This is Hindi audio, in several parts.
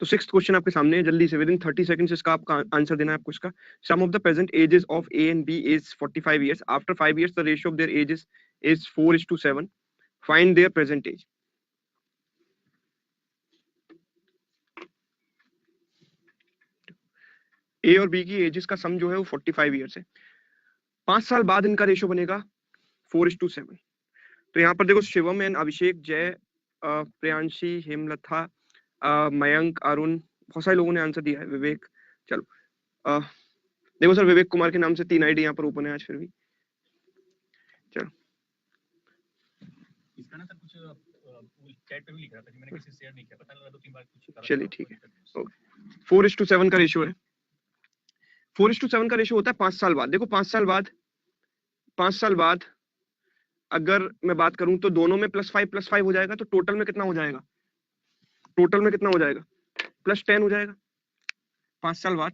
तो 6th क्वेश्चन आपके सामने है, जल्दी से विद इन 30 सेकंड्स इसका आपका आंसर देना है आपको इसका। Sum of the present ages of A and B is 45 years, after 5 years the ratio of their ages is 4:7, find their present age. A और बी की एजेस का सम जो है वो 45 इयर्स है, 5 साल बाद इनका रेशियो बनेगा 4:7। तो यहाँ पर देखो शिवम एंड अभिषेक, जय, प्रियांशी, हेमलता, मयंक, अरुण, बहुत सारे लोगों ने आंसर दिया है, विवेक। चलो देखो सर, विवेक कुमार के नाम से 3 आईडी यहाँ पर ओपन है आज फिर भी। चलो इसका ना सर कुछ चैट पे भी लिख रहा था कि मैंने किसी से शेयर नहीं किया, पता लगा 2-3 बार कुछ। चलिए ठीक है, ओके। 4:7 का रेशियो है, 4:7 का रेशियो होता है 5 साल बाद। देखो 5 साल बाद अगर मैं बात करूं तो दोनों में +5 हो जाएगा, तो टोटल में कितना हो जाएगा, टोटल में कितना हो जाएगा, +10 हो जाएगा 5 साल बाद।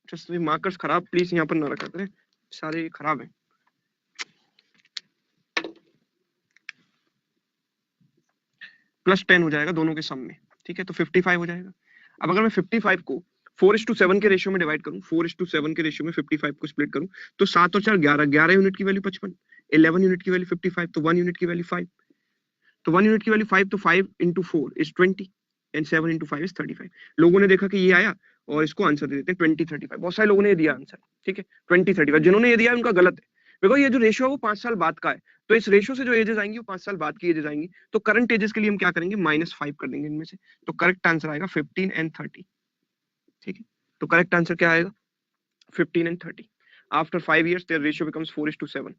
जस्ट मार्कर्स खराब प्लीज यहाँ पर ना रखा करें, सारे खराब हैं। +10 हो जाएगा दोनों के सम में, ठीक है, तो 55 हो जाएगा। अब अगर मैं 55 को 4:7 के रेशियो में डिवाइड करूं, 4:7 के रेशियो में 55 को स्प्लिट करूं, तो 7 और 4 11, 11 यूनिट की वैल्यू 55, 11 यूनिट की वैल्यू 55, तो 1 यूनिट की वैल्यू 5, तो 1 यूनिट की वैल्यू 5, तो 5 × 4 इज 20 एंड 7 × 5 इज 35। लोगों ने देखा कि ये आया और इसको आंसर दे देते हैं 2035। बहुत सारे लोगों ने ये दिया आंसर, ठीक है 2035। जिन्होंने ये दिया उनका गलत है, बिकॉज ये जो रेशियो है वो 5 साल बाद का है, तो इस रेशियो से जो एजेस आएंगी वो 5 साल बाद की एजेस आएंगी। तो करंट एजेस के लिए हम क्या करेंगे, -5 कर देंगे इनमें से, तो करेक्ट आंसर आएगा 15 एंड 30, ठीक है। तो करेक्ट आंसर क्या आएगा, 15 and 30। After 5 years their ratio becomes 4:7,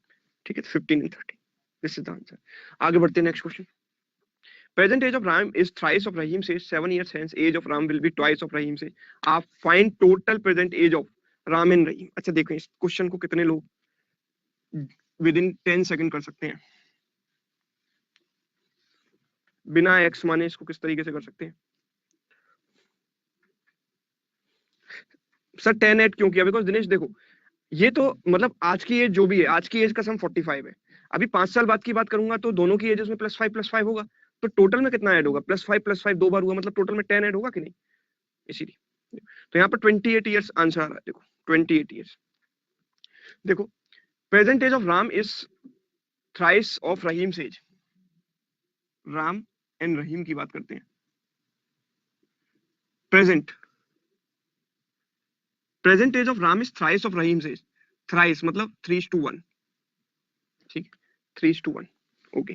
ठीक है, 15 and 30, this is the answer. आगे बढ़ते हैं, next question. Present age of Ram is thrice of Rahim says, 7 years hence age of Ram will be twice of Rahim says, आप find total present age of Ram and Rahim। अच्छा देखो इस क्वेश्चन को कितने लोग विद इन 10 सेकंड कर सकते हैं, बिना एक्स माने इसको किस तरीके से कर सकते हैं। सर 10 ऐड क्यों किया, बिकॉज दिनेश देखो ये तो मतलब आज की एज जो भी है, आज की एज का सम 45 है, अभी 5 साल बाद की बात करूंगा तो दोनों की एजेस में +5 होगा, तो टोटल में कितना ऐड होगा, +5 2 बार हुआ, मतलब टोटल में 10 ऐड होगा कि नहीं, इसीलिए। तो यहाँ पर 28 ईयर्स आंसर आ रहा है, देखो 28 ईयर्स। देखो present age of Ram is thrice of Rahim age, Ram and Rahim की बात करते हैं। Present age of Ram is thrice of Rahim age, थ्राइस मतलब 3:1, ठीक, 3:1, ओके।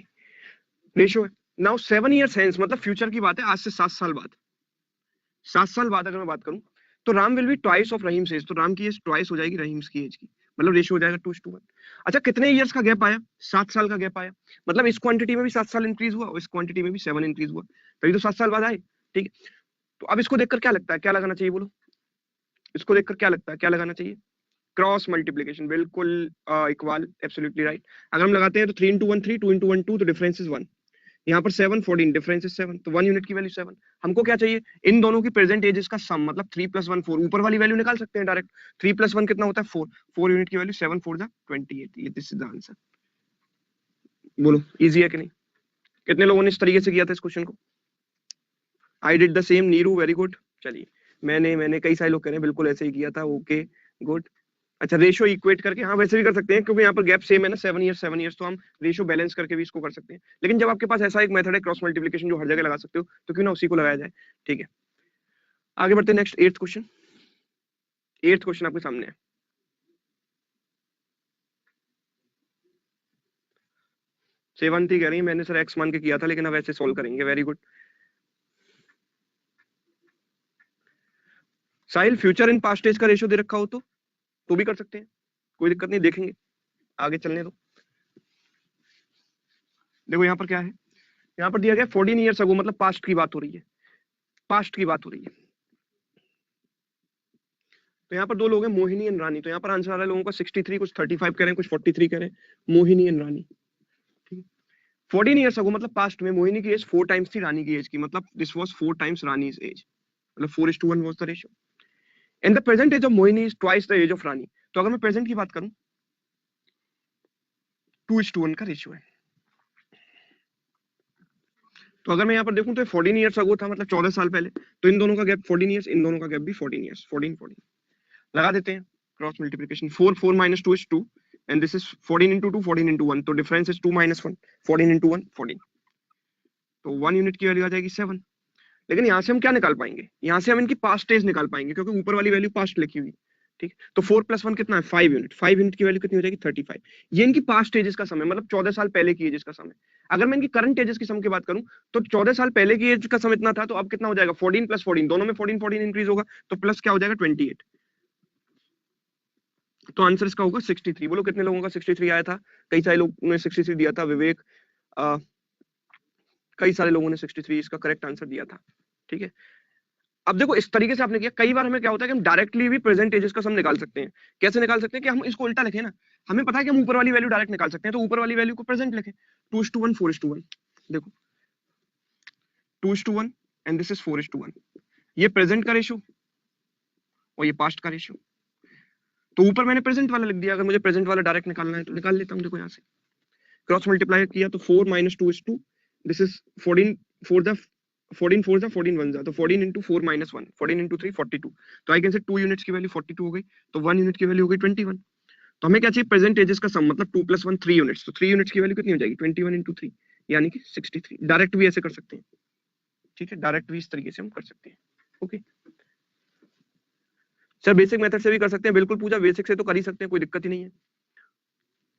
रेशियो है नाउ 7 years hence, मतलब फ्यूचर की बात है, आज से 7 साल बाद, 7 साल बाद अगर मैं बात करूं तो Ram will be twice of Rahim age, तो राम की एज ट्वाइस हो जाएगी रहीम की एज की, मतलब रेशियो हो जाएगा 2:1। अच्छा कितने इयर्स का गैप आया, 7 साल का गैप आया, मतलब इस क्वांटिटी में भी 7 साल इंक्रीज हुआ और इस क्वांटिटी में भी 7 इंक्रीज हुआ, तभी तो 7 साल बाद आए, ठीक है। तो अब इसको देखकर क्या लगता है, क्या लगाना चाहिए बोलो, इसको देखकर क्या लगता है, क्या लगाना चाहिए, क्रॉस मल्टीप्लीकेशन, बिल्कुल इक्वल, एब्सोल्युटली राइट। अगर हम लगाते हैं तो 3 × 1 3, 2 × 1 2, तो डिफरेंस इज 1, यहाँ पर 7 14, डिफरेंस इज 7, तो 1 यूनिट की वैल्यू 7। हमको क्या चाहिए, इन दोनों की प्रेजेंट एजेस का सम, मतलब 3 + 1 4, ऊपर वाली वैल्यू निकाल सकते हैं डायरेक्ट, 3 + 1 कितना होता है 4, 4 यूनिट की वैल्यू 7 4 28, ये दिस इज द आंसर। बोलो इजी है कि नहीं, कितने लोगों ने इस तरीके से किया था इस क्वेश्चन को। I did the same, Neeru very good. चलिए मैंने कई सारे लोग कह रहे हैं बिल्कुल ऐसे ही किया था, ओके गुड। अच्छा रेशियो इक्वेट करके, हाँ वैसे भी कर सकते हैं क्योंकि यहाँ पर गैप सेम है ना, 7 years, तो हम रेशियो बैलेंस करके भी इसको कर सकते हैं, लेकिन जब आपके पास ऐसा एक मेथड है क्रॉस मल्टीप्लिकेशन जो हर जगह लगा सकते हो, तो क्यों ना उसी को लगाया जाए, ठीक है। आगे बढ़ते हैं, next 8th question. 8th question आपके सामने है। सेवंती कह रही है मैंने सर एक्स मान के किया था, लेकिन अब ऐसे सोल्व करेंगे, very good. Sahil future in past age का रेशियो दे रखा हो तो भी कर सकते हैं, कोई दिक्कत नहीं, देखेंगे, आगे चलने दो। देखो यहाँ पर क्या है, यहाँ पर दिया गया 14 years अगो, मतलब पास्ट की बात हो रही है, पास्ट की बात हो रही है। तो यहाँ पर दो लोग हैं मोहिनी एंड रानी, तो यहाँ पर आंसर आ रहा है लोगों का 63, कुछ 35 कह रहे हैं, कुछ 43 कह रहे हैं, मोहिनी एंड रानी, ठीक है। 14 years अगो मतलब पास्ट में मोहिनी की एज 4 times थी रानी की एज की, मतलब this was 4 times Rani's age, मतलब 4:1 was the ratio. And the present age of Mohini is twice the age of Rani, तो अगर मैं प्रेजेंट की बात करूं 2:1 का रेशियो है, तो अगर मैं यहाँ पर देखूं तो 14 ईयर्स अगो था, मतलब 14 साल पहले, तो इन दोनों का गैप 14 ईयर्स, इन दोनों का गैप भी 14 ईयर्स, 14 लगा देते हैं cross multiplication. 4 minus 2 is 2 and this is 14 into 2 14 into 1, तो डिफरेंस इज 2 minus 1, 14 into 1 14, तो 1 यूनिट की वैल्यू आ जाएगी 7। लेकिन यहाँ से हम क्या निकाल पाएंगे, यहाँ से हम इनकी पास्ट एज निकाल पाएंगे क्योंकि ऊपर वाली वैल्यू पास्ट लिखी हुई, ठीक। तो 4 + 1 कितना है 5 यूनिट, 5 यूनिट की वैल्यू कितनी हो जाएगी 35। ये इनकी पास्ट एजेस का सम है, मतलब 14 साल पहले की एजेस का सम है। अगर मैं इनकी करंट एजेस की सम की बात करूं तो 14 साल पहले की एज का सम इतना था, तो अब कितना हो जाएगा 14 + 14, दोनों में 14 14 इंक्रीज होगा, तो प्लस क्या हो जाएगा 28। तो आंसर इसका होगा 63। बोलो कितने लोगों का 63 आया था? कई सारे लोगों ने 63 दिया था, विवेक, कई सारे लोगों ने 63 इसका करेक्ट आंसर दिया था, ठीक है। अब देखो इस तरीके से आपने किया, कई बार हमें क्या होता है कि हम डायरेक्टली भी प्रेजेंट एजेस का सम निकाल सकते हैं। कैसे निकाल सकते हैं कि हम इसको उल्टा लिखें ना, हमें पता है कि हम ऊपर वाली वैल्यू डायरेक्ट निकाल सकते हैं, तो ऊपर वाली वैल्यू को प्रेजेंट लिखें, 2:1 4:1। देखो 2:1 एंड दिस इज 4:1, ये प्रेजेंट का रेशियो और ये पास्ट का रेशियो। तो ऊपर मैंने प्रेजेंट वाला लिख दिया, अगर मुझे प्रेजेंट वाला डायरेक्ट निकालना है तो निकाल लेता हूँ। देखो यहाँ से क्रॉस मल्टीप्लाई किया तो 4 - 2 is 2, this is 14 4 the 14 4 the 14 1 जा, तो 14 into 4 - 1, 14 into 3 42, तो आई कैन से 2 यूनिट्स की वैल्यू 42 हो गई, तो 1 यूनिट की वैल्यू हो गई 21। तो हमें क्या चाहिए, प्रेजेंट एजेस का सम, मतलब 2 + 1 3 यूनिट्स, तो 3 यूनिट्स की वैल्यू कितनी हो जाएगी 21 into 3, यानी कि 63। डायरेक्ट भी ऐसे कर सकते हैं, ठीक है, डायरेक्ट भी इस तरीके से हम कर सकते हैं। ओके सर, बेसिक मेथड से भी कर सकते हैं, बिल्कुल पूजा, बेसिक से तो कर ही सकते हैं, कोई दिक्कत ही नहीं है।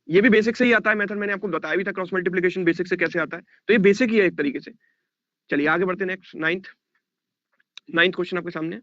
ये भी बेसिक से ही आता है मेथड, मैंने आपको बताया भी था क्रॉस मल्टीप्लिकेशन बेसिक से कैसे आता है, तो ये बेसिक ही है एक तरीके से। चलिए आगे बढ़ते हैं, नेक्स्ट नाइन्थ क्वेश्चन आपके सामने।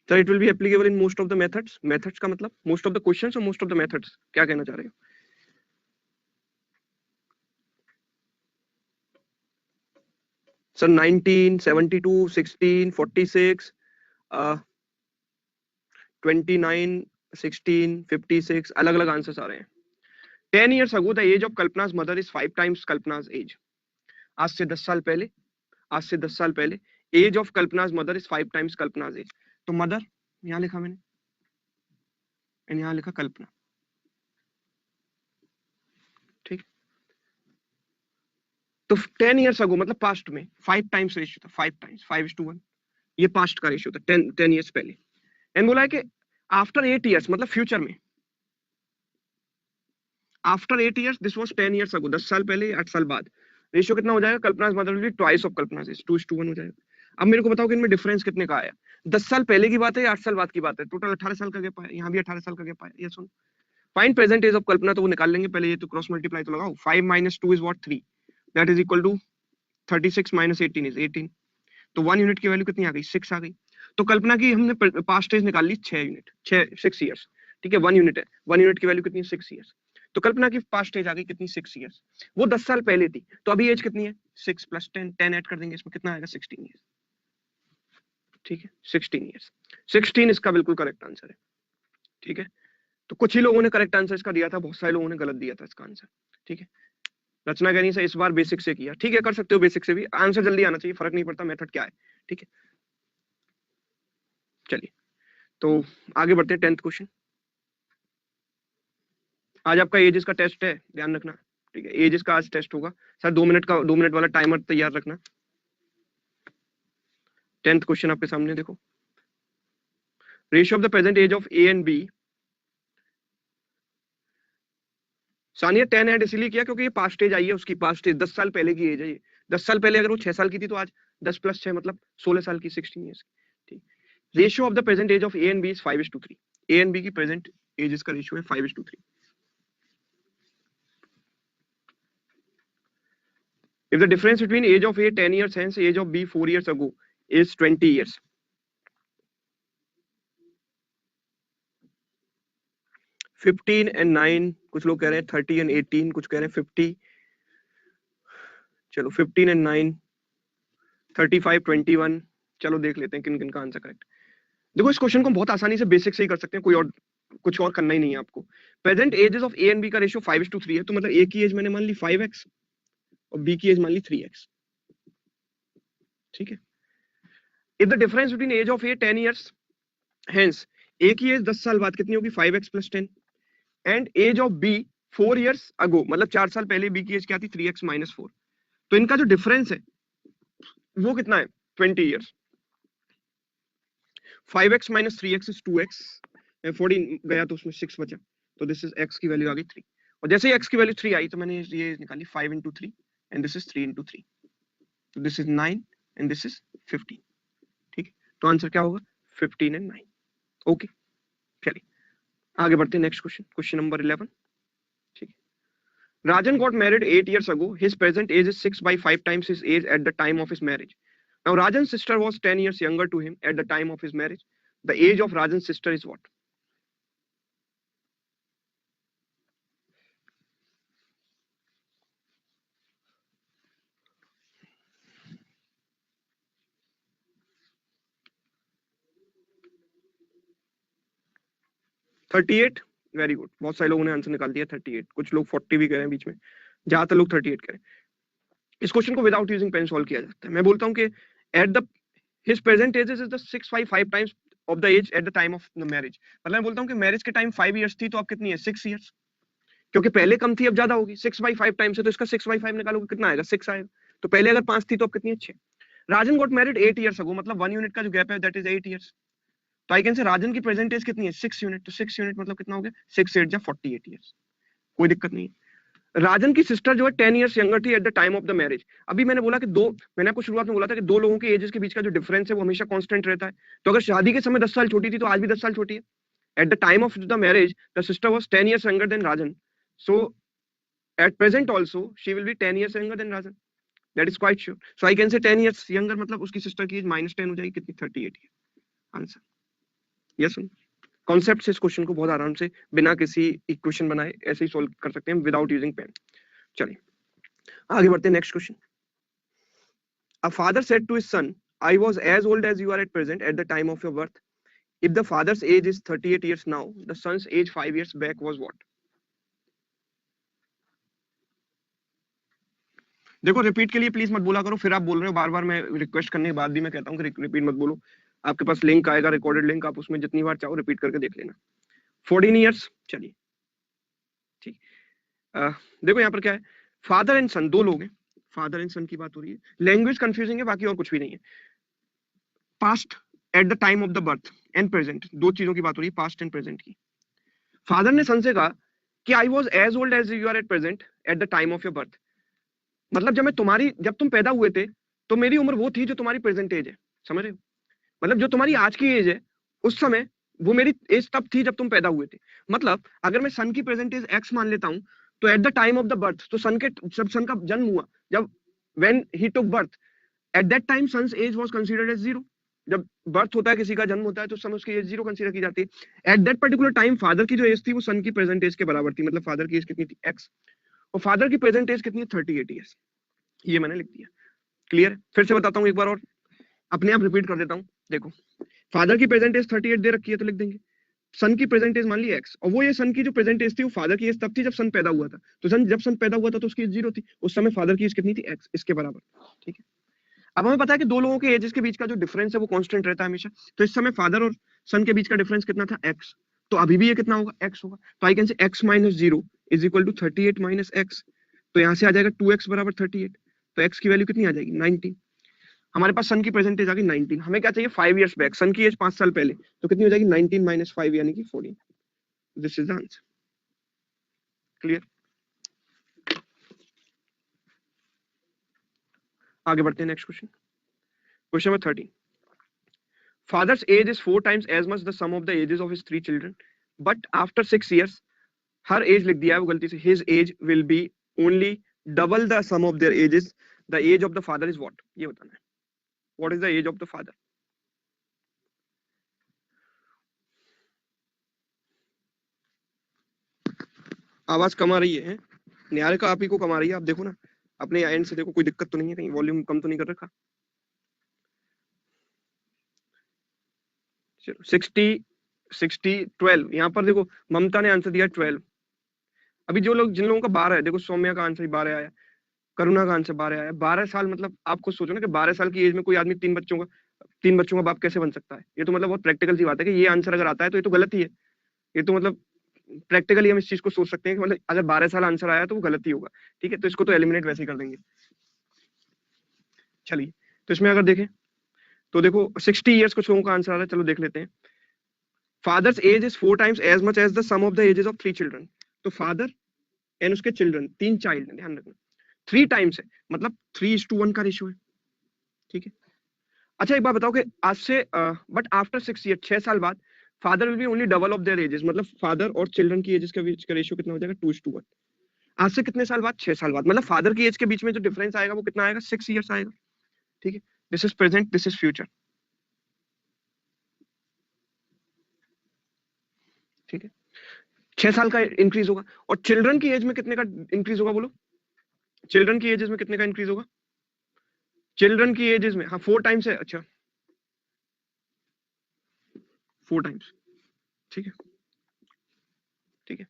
Sir it will be applicable in most of the methods, methods का मतलब मोस्ट ऑफ द क्वेश्चंस और मोस्ट ऑफ द मेथड्स, क्या कहना चाह रहे हो? सर 19 72 16 46 29 16 56 अलग अलग आंसर्स आ रहे हैं। 10 years ago the age of Kalpana's mother is 5 times Kalpana's age। आज से 10 साल पहले, आज से 10 साल पहले age of Kalpana's mother is 5 times Kalpana's age. तो मदर यहां लिखा मैंने, एंड यहां लिखा कल्पना, ठीक। तो 10 years ago मतलब पास्ट में 5 times रेशियो था, 5 times 5:1, ये पास्ट का रेशियो था 10 years पहले। एंड बोला है कि आफ्टर 8 years मतलब फ्यूचर में, after 8 years this was 10 years ago, 10 साल पहले, 8 साल बाद, रेशियो कितना हो जाएगा, Kalpana's mother will be twice of Kalpana's age, 2:1 हो जाएगा। अब मेरे को बताओ कि इनमें डिफरेंस कितने का आया, 10 साल पहले की बात है या 8 साल बाद की बात है? टोटल 18 साल का गैप आया, यहाँ भी 18 साल का गैप आया। ये सुन, फाइंड प्रेजेंट एज ऑफ कल्पना, तो वो निकाल लेंगे पहले, ये तो क्रॉस मल्टीप्लाई तो लगाओ। 5 - 2 is what 3, that is equal to 36 - 18 is 18, तो 1 यूनिट की वैल्यू कितनी आ गई 6 आ गई। तो कल्पना की हमने पास्ट एज निकाल ली 6 यूनिट, 6 इयर्स, ठीक है, 1 यूनिट है, 1 यूनिट की वैल्यू कितनी है 6 इयर्स। तो कल्पना की पास्ट एज आ गई कितनी 6 इयर्स, वो 10 साल पहले थी, तो अभी एज कितनी है 6 + 10, 10 ऐड कर देंगे इसमें, कितना आएगा 16 इयर्स, ठीक है 16 इयर्स। 16 इसका बिल्कुल करेक्ट आंसर है, ठीक है। तो कुछ ही लोगों ने करेक्ट आंसर इसका दिया था, बहुत सारे लोगों ने गलत दिया था इसका आंसर, ठीक है। रचना कहनी से इस बार बेसिक से किया, ठीक है, कर सकते हो बेसिक से भी, आंसर जल्दी आना चाहिए, फर्क नहीं पड़ता मेथड क्या है, ठीक है। चलिए तो आगे बढ़ते हैं, 10th क्वेश्चन। आज आपका एजेस का टेस्ट है, ध्यान रखना, ठीक है, एजेस का आज टेस्ट होगा सर, 2 मिनट का, 2 मिनट वाला टाइमर तैयार रखना। 10th क्वेश्चन आपके सामने देखो, ratio of the present age of A and B. Sania 10 add इसलिए किया क्योंकि ये पास्ट एज आई है उसकी, पास्ट एज 10 साल पहले की एज है ये, 10 साल पहले अगर वो 6 साल की थी तो आज 10 + 6 मतलब 16 साल की, 16 ईयर्स की, ठीक। Ratio of the present age of A and B is 5:3, A and B की प्रेजेंट एजेस का रेशियो है 5:3। If the difference between age of A 10 years hence age of B 4 years ago is 20 years, 15 and 9, कुछ लोग कह रहे हैं 30 and 18, कुछ कह रहे हैं 50, चलो 15 and 9, 35 21, चलो देख लेते हैं किन किन का आंसर करेक्ट। देखो इस क्वेश्चन को बहुत आसानी से बेसिक से ही कर सकते हैं, कोई और कुछ और करना ही नहीं है आपको। Present ages of A and B का रेशियो 5:3 है, तो मतलब ए की एज मैंने मान ली 5x और बी की एज मान ली 3x। ठीक है। If the difference between age of A 10 years, hence A की एज 10 साल बाद कितनी होगी 5x + 10, and age of B 4 years ago, मतलब 4 साल पहले बी की एज क्या थी 3x - 4। तो इनका जो डिफरेंस है वो कितना है 20 years। 5x - 3x is 2x, 14 गया तो उसमें 6 बचा, तो दिस इज x की वैल्यू आ गई 3। और जैसे ही x की वैल्यू 3 आई तो मैंने ये निकाली 5 × 3 एंड दिस इज 3 × 3, तो this is 9 and this is 15। ठीक है, तो आंसर क्या होगा 15 एंड 9। ओके, चलिए आगे बढ़ते हैं नेक्स्ट क्वेश्चन, क्वेश्चन नंबर 11। ठीक है, Rajan got married 8 years ago. His present age is 6/5 times his age at the time of his marriage. Now Rajan's sister was 10 years younger to him at the time of his marriage. The age of Rajan's sister is what? $38। Very good, बहुत सारे लोगों ने आंसर निकाल दिया 38, कुछ लोग 40 भी कह रहे हैं बीच में, ज्यादातर लोग 38 कह रहे हैं। इस क्वेश्चन को विदाउट यूजिंग पेन सॉल्व किया जाता है। मैं बोलता हूँ कि at the his present age is the 6/5 times of the age at the time of the marriage. मतलब मैं बोलता हूँ कि मैरिज के टाइम 5 years थी, तो अब कितनी है 6 years, क्योंकि पहले कम थी अब ज्यादा होगी। 6/5 टाइम्स है तो इसका 6/5 निकालोगे कितना आएगा 6 आएगा, तो पहले अगर 5 थी तो अब कितनी है 6। राजन गॉट मैरिड 8 years ago, मतलब 1 यूनिट का जो गैप है दैट इज 8 years। तो आई कैन से राजन की प्रेजेंट एज कितनी है 6 यूनिट, तो 6 यूनिट मतलब कितना हो गया 6 8 48 years, कोई दिक्कत नहीं है। राजन की सिस्टर जो है 10 years यंगर थी eight the time of the marriage. अभी मैंने बोला कि मैंने आपको शुरुआत में बोला था कि दो लोगों के एजेस के बीच का जो डिफरेंस है वो हमेशा कांस्टेंट रहता है। तो अगर शादी के समय 10 साल छोटी थी तो आज भी 10 साल छोटी है। Eight the time of the marriage the sister was 10 years younger than Rajan, so at present also she will be 10 years younger than Rajan, that is quite sure. So I can say 10 years younger, मतलब उसकी सिस्टर की एज -10 हो जाएगी, कितनी 38 है आंसर। यस, कॉन्सेप्ट से इस क्वेश्चन को बहुत आराम से बिना किसी इक्वेशन बनाए ऐसे ही सॉल्व कर सकते हैं विदाउट यूजिंग पेन। चलिए आगे बढ़ते हैं next question. A father said to his son, I was as old as you are at present at the time of your birth. If the father's age is 38 years now, the son's age 5 years back was what? देखो रिपीट के लिए प्लीज मत बोला करो, फिर आप बोल रहे हो बार बार, मैं रिक्वेस्ट करने के बाद भी मैं कहता हूँ कि रिपीट मत बोलो। आपके पास लिंक आएगा, रिकॉर्डेड लिंक, आप उसमें जितनी बार चाहो रिपीट करके देख लेना। 14 years, चलिए ठीक। देखो यहाँ पर क्या है, फादर एंड सन, दो लोग हैं, फादर एंड सन की बात हो रही है। लैंग्वेज कंफ्यूजिंग है, बाकी और कुछ भी नहीं है। Past at the time of the birth and present, दो चीजों की बात हो रही है, पास्ट एंड प्रेजेंट की। फादर ने सन से कहा कि I was as old as you are at present at the time of your birth, मतलब जब तुम पैदा हुए थे तो मेरी उम्र वो थी जो तुम्हारी प्रेजेंट एज है, समझ रहे हो? मतलब जो तुम्हारी आज की एज है उस समय वो मेरी एज तब थी जब तुम पैदा हुए थे। मतलब अगर मैं सन की प्रेजेंट एज एक्स मान लेता हूं तो at the time of the birth, तो जब सन का जन्म हुआ, जब when he took birth, at that time son's age was considered as 0। जब बर्थ होता है, किसी का जन्म होता है, तो समय उसकी एज 0 कंसीडर की जाती है। At that particular time father की जो एज थी वो सन की प्रेजेंट एज के बराबर थी, मतलब फादर की एज कितनी थी एक्स, और फादर की प्रेजेंट एज कितनी है 38 ईयर्स, ये मैंने लिख दिया। क्लियर? फिर से बताता हूँ एक बार और, अपने आप रिपीट कर देता हूँ। देखो फादर की प्रेजेंट एज 38 दे रखी है तो लिख देंगे, सन की प्रेजेंट एज मान ली एक्स, और वो ये सन की जो प्रेजेंट एज थी वो फादर की एज तब थी जब सन पैदा हुआ था, तो जब सन पैदा हुआ था तो उसकी एज 0 थी, उस समय फादर की एज कितनी थी एक्स, इसके बराबर। ठीक है, अब हमें पता है कि दो लोगों के एजेस के बीच का जो डिफरेंस है वो कांस्टेंट रहता है हमेशा, तो इस समय फादर और सन के बीच का डिफरेंस कितना था एक्स, तो अभी भी ये कितना होगा एक्स होगा। तो I can say x - 0 is equal to 38 - x, तो यहाँ से आ जाएगा 2x बराबर 38, तो x की वैल्यू कितनी आ जाएगी 19। हमारे पास सन की प्रेजेंट एज आ गई 19, हमें क्या चाहिए 5 years बैक, सन की एज 5 साल पहले, तो कितनी हो जाएगी 19 - 5 यानी कि 14। This is the answer. Clear? आगे बढ़ते हैं next question, question number 13। Father's age is 4 times as much the sum of the ages of his 3 children, but after 6 years, हर एज लिख दिया है वो गलती से, his age will be only double the sum of their ages. The age of the father is what? ये बताना है, what is the age of the father? आवाज कम आ रही है निहारिका, आप ही को कम आ रही है, आप देखो ना अपने एंड से, देखो कोई दिक्कत तो नहीं है, कहीं वॉल्यूम कम तो नहीं कर रखा? चलो 60 60 12, यहाँ पर देखो ममता ने आंसर दिया 12। अभी जो लोग जिन लोगों का 12 है, देखो सौम्या का आंसर 12 आया, करुणा का आंसर 12 आया। 12 साल मतलब आप खुद सोचो ना कि 12 साल की एज में कोई आदमी तीन बच्चों का बाप कैसे बन सकता है। ये तो मतलब बहुत प्रैक्टिकल सी बात है कि ये आंसर अगर आता है तो ये तो गलत ही है। ये तो मतलब प्रैक्टिकली हम इस चीज को सोच सकते हैं कि मतलब अगर 12 साल आंसर आया तो वो गलत ही होगा। ठीक है, तो इसको तो एलिमिनेट वैसे ही कर देंगे। चलिए, तो इसमें अगर देखें तो देखो 60 ईयर्स कुछ लोगों का आंसर आ रहा है, चलो देख लेते हैं। Father's age is 4 times as much as the sum of the ages of 3 children. तो फादर एंड उसके चिल्ड्रन, 3 चाइल्ड, ध्यान रखना 3 टाइम्स है, मतलब 3:1 का रेशियो है। ठीक है, अच्छा एक बात बताओ कि आज से बट आफ्टर 6 ईयर, 6 साल बाद father will be only double of their edges, मतलब फादर और चिल्ड्रन की एजेस के बीच का रेशियो कितना हो जाएगा? 2:1। आज से कितने साल बाद? 6 साल बाद, मतलब फादर की एज के बीच में जो डिफरेंस आएगा वो कितना आएगा? 6 ईयर्स आएगा। ठीक है, this is present, this is future. ठीक है, 6 साल का इंक्रीज होगा। और चिल्ड्रन की एज में कितने का इंक्रीज होगा? बोलो, चिल्ड्रन की एजेस में कितने का इंक्रीज होगा? चिल्ड्रन की एजेस में, हाँ 4 टाइम्स है। अच्छा 4 टाइम्स। ठीक है, ठीक है,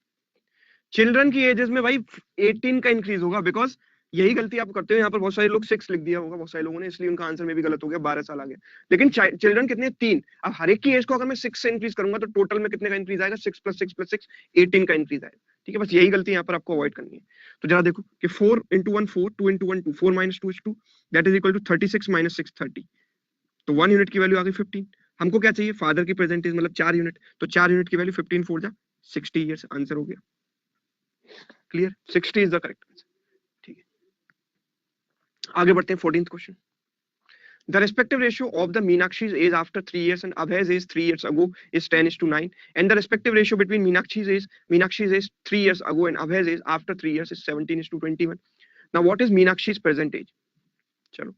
चिल्ड्रन की एजेस में भाई 18 का इंक्रीज होगा, बिकॉज यही गलती आप करते हो। यहाँ पर बहुत सारे लोग 6 लिख दिया होगा बहुत सारे लोगों ने, इसलिए उनका आंसर में भी गलत हो गया, 12 साल आ गया। लेकिन चिल्ड्रन कितने? 3। अब हर एक की एज को अगर मैं 6 से इंक्रीज करूंगा तो टोटल में कितने का इंक्रीज आएगा? 6 + 6 + 6 18 का इंक्रीज आएगा। ठीक है, बस यही गलती यहाँ पर आपको अवॉइड करनी है। तो जरा देखो कि 4 × 1 4, 2 × 1 2, 4 - 2 is 2, that is equal to 36 - 6 30। तो 1 यूनिट की वैल्यू आ गई 15। हमको क्या चाहिए? फादर की प्रेजेंट एज, मतलब 4 यूनिट। तो 4 यूनिट की वैल्यू 15 4 जा 60 ईयर्स, आंसर हो गया। Clear, 60 is the correct answer. ठीक है, आगे बढ़ते हैं 14th question. The respective ratio of the Meenakshi's age after 3 years and Abhay's age 3 years ago is 10:9, and the respective ratio between Meenakshi's age 3 years ago and Abhay's age after 3 years is 17:21. Now what is Meenakshi's present age? चलो,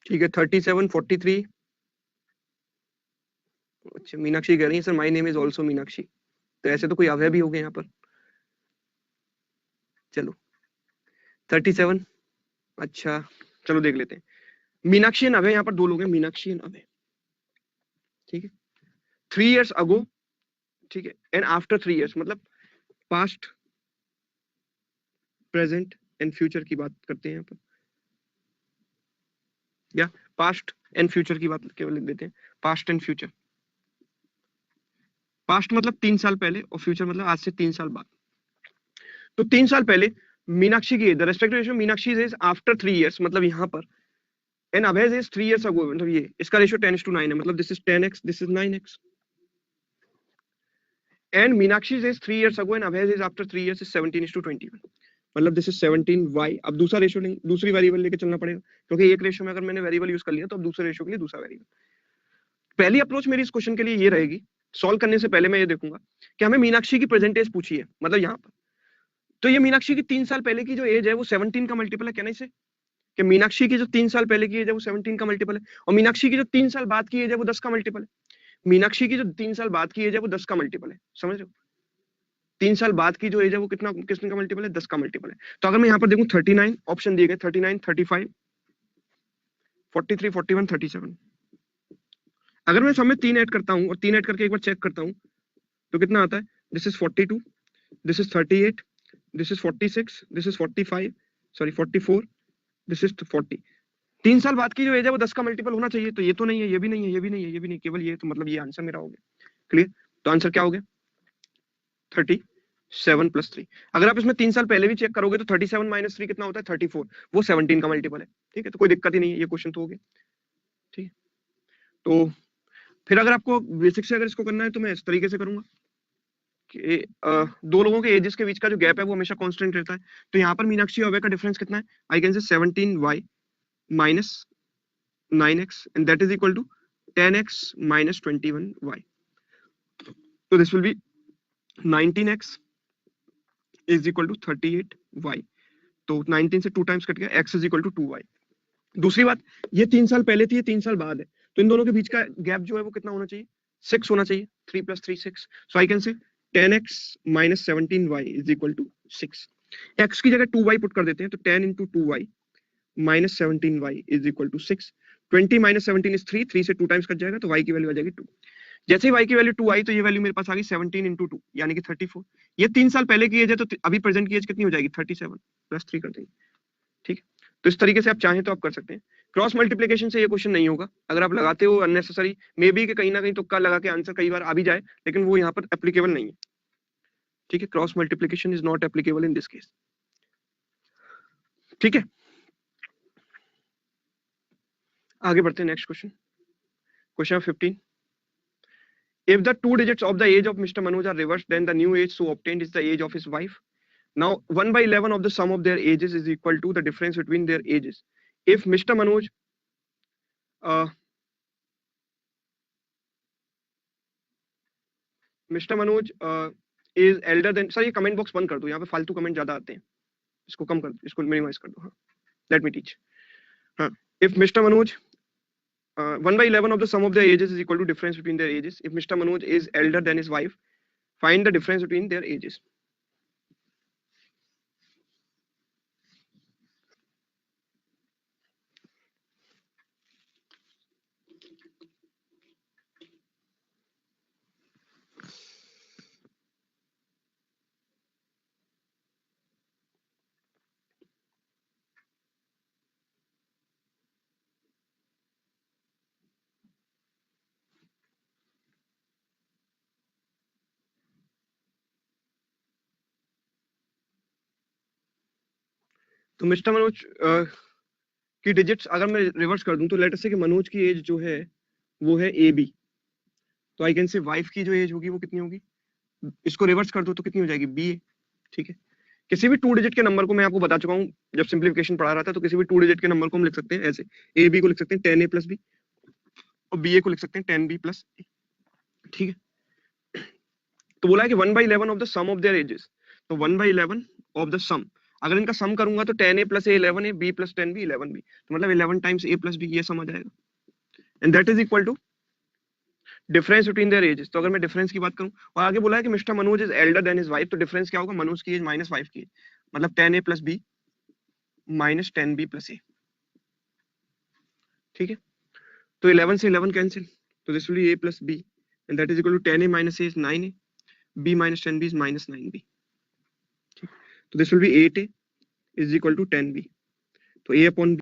ठीक है 37 43। अच्छा मीनाक्षी कह रही है sir my name is also Meenakshi, तो ऐसे तो कोई अभय भी हो गए यहाँ पर। चलो 37। अच्छा चलो देख लेते हैं। मीनाक्षी एंड अभय, यहाँ पर 2 लोग हैं, मीनाक्षी एंड अभय। ठीक है, 3 years ago, ठीक है, एंड आफ्टर 3 years, मतलब पास्ट प्रेजेंट एंड फ्यूचर की बात करते हैं यहाँ पर, या पास्ट एंड फ्यूचर की बात केवल लिख देते हैं, पास्ट एंड फ्यूचर। पास्ट मतलब 3 साल पहले और फ्यूचर मतलब आज से 3 साल बाद। तो 3 साल पहले मीनाक्षी की the respective ratio Meenakshi is after 3 years, मतलब यहाँ पर, and Abhay is 3 years ago, मतलब ये इसका रेशियो 10:9 है, मतलब this is 10x, this is 9x। And Meenakshi is 3 years ago and Abhay is after 3 years is 17:21, मतलब दिस इज 17y। अब दूसरा रेशियो लेंगे, दूसरी वेरिएबल लेके चलना पड़ेगा, क्योंकि एक रेशियो में अगर मैंने वेरिएबल यूज कर लिया तो अब दूसरे रेशियो के लिए दूसरा वेरिएबल। पहली अप्रोच मेरी इस क्वेश्चन के लिए ये रहेगी, सॉल्व करने से पहले मैं ये देखूंगा कि हमें मीनाक्षी की प्रेजेंट एज पूछी है, मतलब यहाँ पर, तो ये मीनाक्षी की 3 साल पहले की जो एज है वो 17 का मल्टीपल है, कहना इसे कि मीनाक्षी की जो 3 साल पहले की एज है वो 17 का मल्टीपल है, और मीनाक्षी की जो 3 साल बाद की एज है वो 10 का मल्टीपल है। मीनाक्षी की जो 3 साल बाद की एज है वो 10 का मल्टीपल है, समझ रहे हो? 3 साल बाद की जो एज है वो किसने का मल्टीपल है? 10 का मल्टीपल है। तो अगर मैं यहाँ पर देखूं 39 ऑप्शन दिए गए, 39 35 43 41 37, अगर मैं सब में 3 ऐड करता हूं और 3 ऐड करके एक बार चेक करता हूं तो कितना आता है? This is 42, this is 38, this is 46, this is 45, sorry 44, this is 40। 3 साल बाद की जो एज है वो 10 का मल्टीपल होना चाहिए, तो ये तो नहीं है, ये भी नहीं है, ये भी नहीं है, ये भी नहीं, केवल ये, तो मतलब ये आंसर मेरा हो गया। क्लियर, तो आंसर क्या हो गया? 37 + 3। अगर आप इसमें 3 साल पहले भी चेक करोगे तो 37 - 3 कितना होता है? 34, वो 17 का मल्टीपल है। ठीक है, तो कोई दिक्कत ही नहीं है, ये क्वेश्चन तो हो गया। ठीक है, तो फिर अगर आपको बेसिक से अगर इसको करना है तो मैं इस तरीके से करूंगा कि 2 लोगों के एजेस के बीच का जो गैप है वो हमेशा कांस्टेंट रहता है। तो यहाँ पर मीनाक्षी और अभय का डिफरेंस कितना है? आई कैन से 17y - 9x and that is equal to 10x - 21y। तो this will be 19x is equal to 38y तो 19 से 2 टाइम्स कट गया, x is equal to 2y। दूसरी बात, ये 3 साल पहले थी, ये 3 साल बाद है, तो इन दोनों के बीच का गैप जो है वो कितना होना चाहिए, 6 होना चाहिए। 3 + 3 6। सो आई कैन से 10x - 17y is equal to 6। x की जगह 2y पुट कर देते हैं, तो 10 × 2y - 17y is equal to 6। 20 - 17 is 3, 3 से 2 टाइम्स कट जाएगा, तो y की वैल्यू आ जाएगी 2। जैसे ही y की वैल्यू 2 आई, तो ये वैल्यू मेरे पास आ गई 17 × 2 यानी कि 34। ये 3 साल पहले की एज है, तो अभी प्रेजेंट की एज कितनी हो जाएगी, 37 + 3 कर देंगे। ठीक है, तो इस तरीके से आप चाहें तो आप कर सकते हैं। क्रॉस मल्टीप्लिकेशन से ये क्वेश्चन नहीं होगा, अगर आप लगाते हो अननेसेसरी, मे बी के कहीं ना कहीं तुक्का लगा के आंसर कई बार आ भी जाए, लेकिन वो यहाँ पर एप्लीकेबल नहीं है। ठीक है, cross multiplication is not applicable in this case. ठीक है, आगे बढ़ते हैं। Next question, question 15। If the 2 digits of the age of Mr. Manoj are reversed, then the new age so obtained is the age of his wife. Now 1/11 of the sum of their ages is equal to the difference between their ages. If Mr. Manoj is elder than, sir ये कमेंट बॉक्स बंद कर दो, यहाँ पे फालतू कमेंट ज्यादा आते हैं, इसको कम कर दो, इसको मिनिमाइज कर दो। हाँ, लेट मी टीच। हाँ, if Mr. Manoj 1/11 of the sum of their ages is equal to difference between their ages. If Mr. Manoj is elder than his wife, find the difference between their ages. तो मिस्टर मनोज की डिजिट्स अगर मैं रिवर्स कर दूं, तो लेटर से कि मनोज की एज जो है वो है AB, तो आई कैन से वाइफ की जो एज होगी वो कितनी होगी, इसको रिवर्स कर दो तो कितनी हो जाएगी, BA। ठीक है, किसी भी 2 डिजिट के नंबर को मैं आपको बता चुका हूं जब सिंप्लीफिकेशन पढ़ा रहा था, तो किसी भी 2 डिजिट के नंबर को हम लिख सकते हैं ऐसे, AB को लिख सकते हैं 10A + B और BA को लिख सकते हैं 10B + A। ठीक है, तो बोला है कि 1/11 of the sum of their ages, तो 1/11 ऑफ द सम, अगर इनका सम करूंगा तो 10A + A 11A, B + 10B 11B, तो मतलब 11 टाइम्स A + B, ये सम आ जाएगा, and that is equal to difference between their ages. तो अगर मैं डिफरेंस की बात करूं, और आगे बोला है कि mister Manoj is elder than his wife, तो डिफरेंस क्या होगा, मनोज की एज माइनस वाइफ की एज, मतलब 10A + B - 10B + A। ठीक है, तो 11 से 11 कैंसिल, तो this will be A + B and that is equal to 10A - A is 9A, B - 10B is -9B। ठीक, तो this will be 8A is equal to 10B, तो A/B